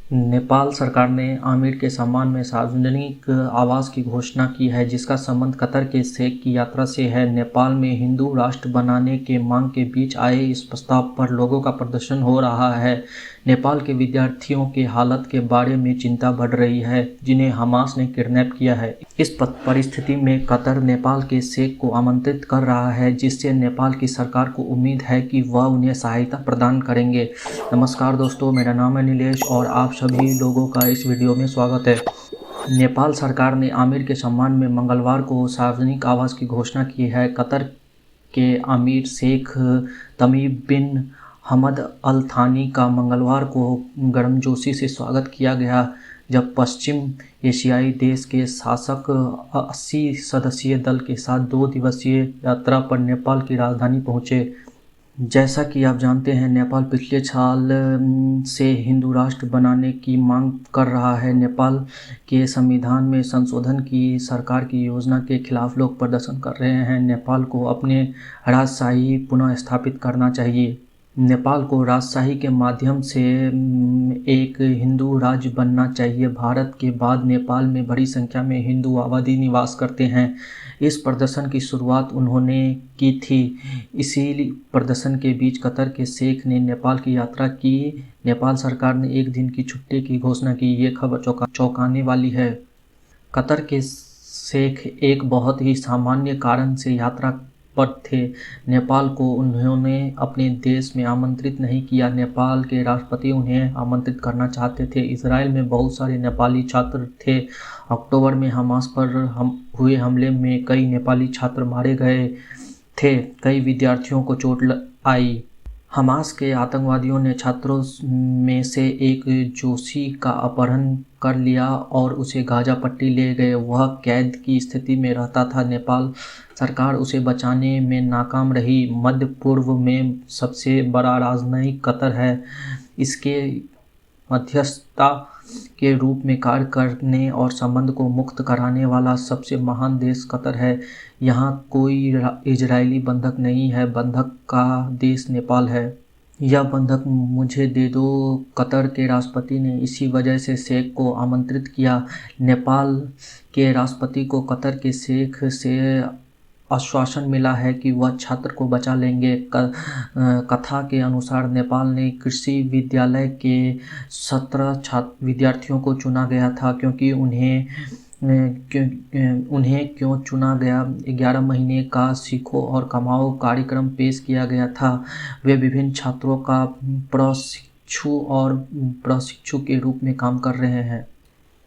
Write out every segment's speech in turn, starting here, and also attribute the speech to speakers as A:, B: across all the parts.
A: नेपाल सरकार ने आमिर के सम्मान में सार्वजनिक आवास की घोषणा की है, जिसका संबंध कतर के शेख की यात्रा से है। नेपाल में हिंदू राष्ट्र बनाने के मांग के बीच आए इस प्रस्ताव पर लोगों का प्रदर्शन हो रहा है। नेपाल के विद्यार्थियों के हालत के बारे में चिंता बढ़ रही है, जिन्हें हमास ने किडनैप किया है। इस परिस्थिति में कतर नेपाल के शेख को आमंत्रित कर रहा है, जिससे नेपाल की सरकार को उम्मीद है कि वह उन्हें सहायता प्रदान करेंगे। नमस्कार दोस्तों, मेरा नाम है नीलेश और आप सभी लोगों का इस वीडियो में स्वागत है। नेपाल सरकार ने आमिर के सम्मान में मंगलवार को सार्वजनिक आवास की घोषणा की है। कतर के अमीर शेख तमीम बिन हमद अल थानी का मंगलवार को गर्मजोशी से स्वागत किया गया, जब पश्चिम एशियाई देश के शासक 80 सदस्यीय दल के साथ 2 दिवसीय यात्रा पर नेपाल की राजधानी पहुंचे। जैसा कि आप जानते हैं, नेपाल पिछले साल से हिंदू राष्ट्र बनाने की मांग कर रहा है। नेपाल के संविधान में संशोधन की सरकार की योजना के खिलाफ लोग प्रदर्शन कर रहे हैं। नेपाल को अपने राजशाही पुनः स्थापित करना चाहिए। नेपाल को राजशाही के माध्यम से एक हिंदू राज्य बनना चाहिए। भारत के बाद नेपाल में बड़ी संख्या में हिंदू आबादी निवास करते हैं। इस प्रदर्शन की शुरुआत उन्होंने की थी। इसी प्रदर्शन के बीच कतर के शेख ने नेपाल की यात्रा की। नेपाल सरकार ने एक दिन की छुट्टी की घोषणा की। ये खबर चौंकाने वाली है। कतर के शेख एक बहुत ही सामान्य कारण से यात्रा पर थे। नेपाल को उन्होंने अपने देश में आमंत्रित नहीं किया। नेपाल के राष्ट्रपति उन्हें आमंत्रित करना चाहते थे। इजराइल में बहुत सारे नेपाली छात्र थे। अक्टूबर में हमास पर हुए हमले में कई नेपाली छात्र मारे गए थे। कई विद्यार्थियों को चोट आई। हमास के आतंकवादियों ने छात्रों में से एक जोशी का अपहरण कर लिया और उसे गाजा पट्टी ले गए। वह कैद की स्थिति में रहता था। नेपाल सरकार उसे बचाने में नाकाम रही। मध्य पूर्व में सबसे बड़ा राजनयिक कतर है। इसके मध्यस्थता के रूप में कार्य करने और संबंध को मुक्त कराने वाला सबसे महान देश कतर है। यहाँ कोई इजरायली बंधक नहीं है। बंधक का देश नेपाल है। यह बंधक मुझे दे दो। कतर के राष्ट्रपति ने इसी वजह से शेख को आमंत्रित किया। नेपाल के राष्ट्रपति को कतर के शेख से आश्वासन मिला है कि वह छात्र को बचा लेंगे। कथा के अनुसार नेपाल ने कृषि विद्यालय के 17 विद्यार्थियों को चुना गया था। क्योंकि उन्हें क्यों चुना गया? 11 महीने का सीखो और कमाओ कार्यक्रम पेश किया गया था। वे विभिन्न छात्रों का प्रशिक्षु के रूप में काम कर रहे हैं।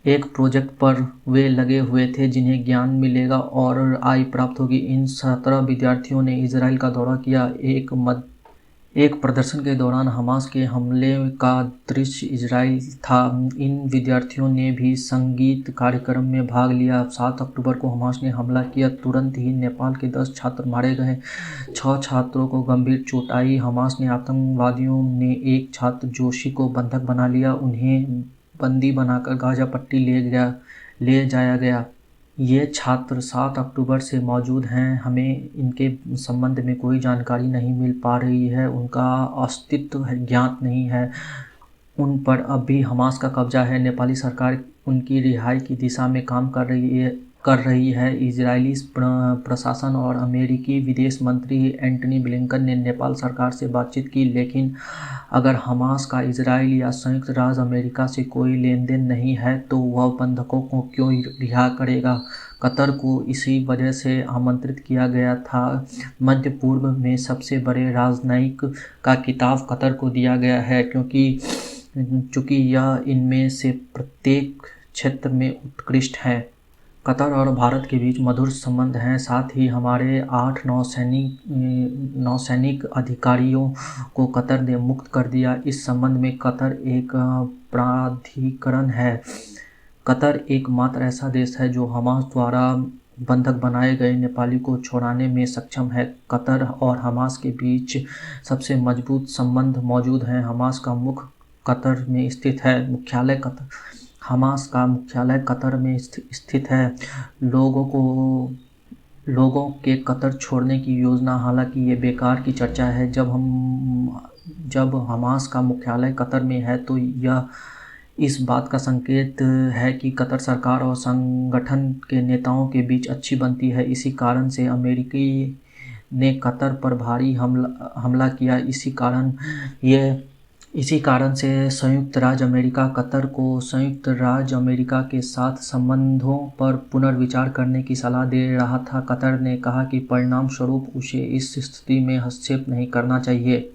A: एक प्रोजेक्ट पर वे लगे हुए थे जिन्हें ज्ञान मिलेगा और आय प्राप्त होगी। इन 17 विद्यार्थियों ने इजराइल का दौरा किया। एक प्रदर्शन के दौरान हमास के हमले का दृश्य इजराइल था। इन विद्यार्थियों ने भी संगीत कार्यक्रम में भाग लिया। 7 अक्टूबर को हमास ने हमला किया। तुरंत ही नेपाल के 10 छात्र मारे गए। 6 छात्रों को गंभीर चोट आई। हमास ने आतंकवादियों ने एक छात्र जोशी को बंधक बना लिया। उन्हें बंदी बनाकर गाजा पट्टी ले जाया गया। ये छात्र 7 अक्टूबर से मौजूद हैं। हमें इनके संबंध में कोई जानकारी नहीं मिल पा रही है। उनका अस्तित्व ज्ञात नहीं है। उन पर अब भी हमास का कब्जा है। नेपाली सरकार उनकी रिहाई की दिशा में काम कर रही है। इजरायली प्रशासन और अमेरिकी विदेश मंत्री एंटनी ब्लिंकन ने नेपाल सरकार से बातचीत की, लेकिन अगर हमास का इजराइल या संयुक्त राज्य अमेरिका से कोई लेन देन नहीं है तो वह बंधकों को क्यों रिहा करेगा? कतर को इसी वजह से आमंत्रित किया गया था। मध्य पूर्व में सबसे बड़े राजनयिक का खिताब कतर को दिया गया है, चूँकि यह इनमें से प्रत्येक क्षेत्र में उत्कृष्ट है। कतर और भारत के बीच मधुर संबंध हैं। साथ ही हमारे 8 नौसैनिक अधिकारियों को कतर ने मुक्त कर दिया। इस संबंध में कतर एक प्राधिकरण है। कतर एकमात्र ऐसा देश है जो हमास द्वारा बंधक बनाए गए नेपाली को छोड़ाने में सक्षम है। कतर और हमास के बीच सबसे मजबूत संबंध मौजूद हैं। हमास का मुख्य कतर में स्थित है। हमास का मुख्यालय कतर में स्थित है। लोगों के कतर छोड़ने की योजना, हालांकि ये बेकार की चर्चा है। जब हमास का मुख्यालय कतर में है तो यह इस बात का संकेत है कि कतर सरकार और संगठन के नेताओं के बीच अच्छी बनती है। इसी कारण से अमेरिकी ने कतर पर भारी हमला किया। इसी कारण से संयुक्त राज्य अमेरिका कतर को संयुक्त राज्य अमेरिका के साथ संबंधों पर पुनर्विचार करने की सलाह दे रहा था। कतर ने कहा कि परिणाम स्वरूप उसे इस स्थिति में हस्तक्षेप नहीं करना चाहिए।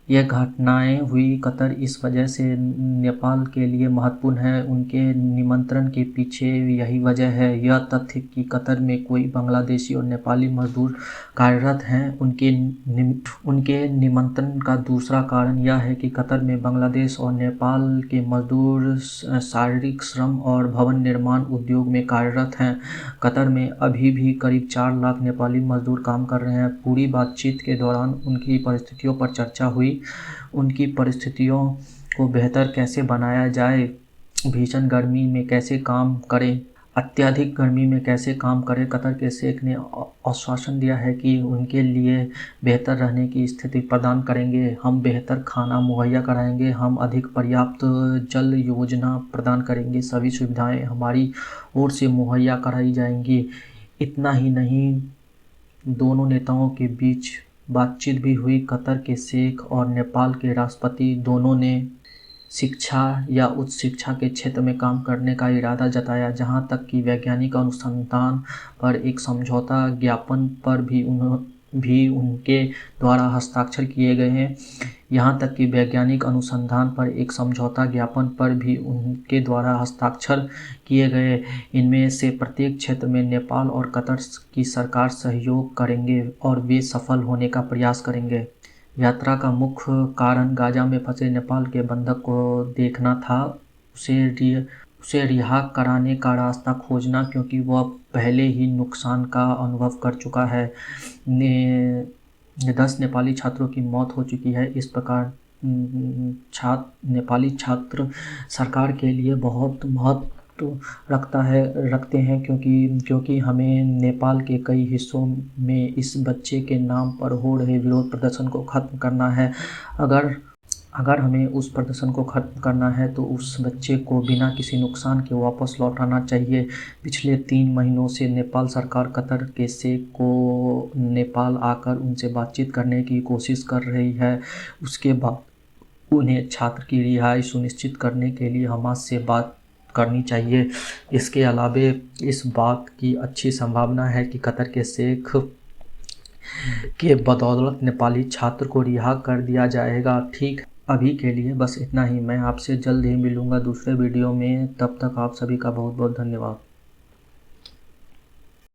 A: यह घटनाएं हुई कतर इस वजह से नेपाल के लिए महत्वपूर्ण है। उनके निमंत्रण के पीछे यही वजह है। यह तथ्य कि कतर में कोई बांग्लादेशी और नेपाली मजदूर कार्यरत हैं। उनके निमंत्रण का दूसरा कारण यह है कि कतर में बांग्लादेश और नेपाल के मजदूर शारीरिक श्रम और भवन निर्माण उद्योग में कार्यरत हैं। कतर में अभी भी करीब 4 लाख नेपाली मजदूर काम कर रहे हैं। पूरी बातचीत के दौरान उनकी परिस्थितियों पर चर्चा हुई। उनकी परिस्थितियों को बेहतर कैसे बनाया जाए, भीषण गर्मी में कैसे काम करें, अत्यधिक गर्मी में कैसे काम करें। कतर के शेख ने आश्वासन दिया है कि उनके लिए बेहतर रहने की स्थिति प्रदान करेंगे। हम बेहतर खाना मुहैया कराएंगे, हम अधिक पर्याप्त जल योजना प्रदान करेंगे, सभी सुविधाएं हमारी ओर से मुहैया कराई जाएंगी। इतना ही नहीं, दोनों नेताओं के बीच बातचीत भी हुई। कतर के शेख और नेपाल के राष्ट्रपति दोनों ने शिक्षा या उच्च शिक्षा के क्षेत्र में काम करने का इरादा जताया। जहां तक कि वैज्ञानिक अनुसंधान पर एक समझौता ज्ञापन पर भी उनके द्वारा हस्ताक्षर किए गए हैं। यहाँ तक कि वैज्ञानिक अनुसंधान पर एक समझौता ज्ञापन पर भी उनके द्वारा हस्ताक्षर किए गए। इनमें से प्रत्येक क्षेत्र में नेपाल और कतर की सरकार सहयोग करेंगे और वे सफल होने का प्रयास करेंगे। यात्रा का मुख्य कारण गाजा में फंसे नेपाल के बंधक को देखना था, उसे रिहा कराने का रास्ता खोजना, क्योंकि वह पहले ही नुकसान का अनुभव कर चुका है। 10 नेपाली छात्रों की मौत हो चुकी है। इस प्रकार नेपाली छात्र सरकार के लिए बहुत महत्व रखते हैं, क्योंकि हमें नेपाल के कई हिस्सों में इस बच्चे के नाम पर हो रहे विरोध प्रदर्शन को खत्म करना है। अगर हमें उस प्रदर्शन को खत्म करना है तो उस बच्चे को बिना किसी नुकसान के वापस लौटाना चाहिए। पिछले 3 महीनों से नेपाल सरकार कतर के शेख को नेपाल आकर उनसे बातचीत करने की कोशिश कर रही है। उसके बाद उन्हें छात्र की रिहाई सुनिश्चित करने के लिए हमास से बात करनी चाहिए। इसके अलावे इस बात की अच्छी संभावना है कि कतर के शेख के बदौलत नेपाली छात्र को रिहा कर दिया जाएगा। ठीक, अभी के लिए बस इतना ही। मैं आपसे जल्द ही मिलूंगा दूसरे वीडियो में। तब तक आप सभी का बहुत बहुत धन्यवाद।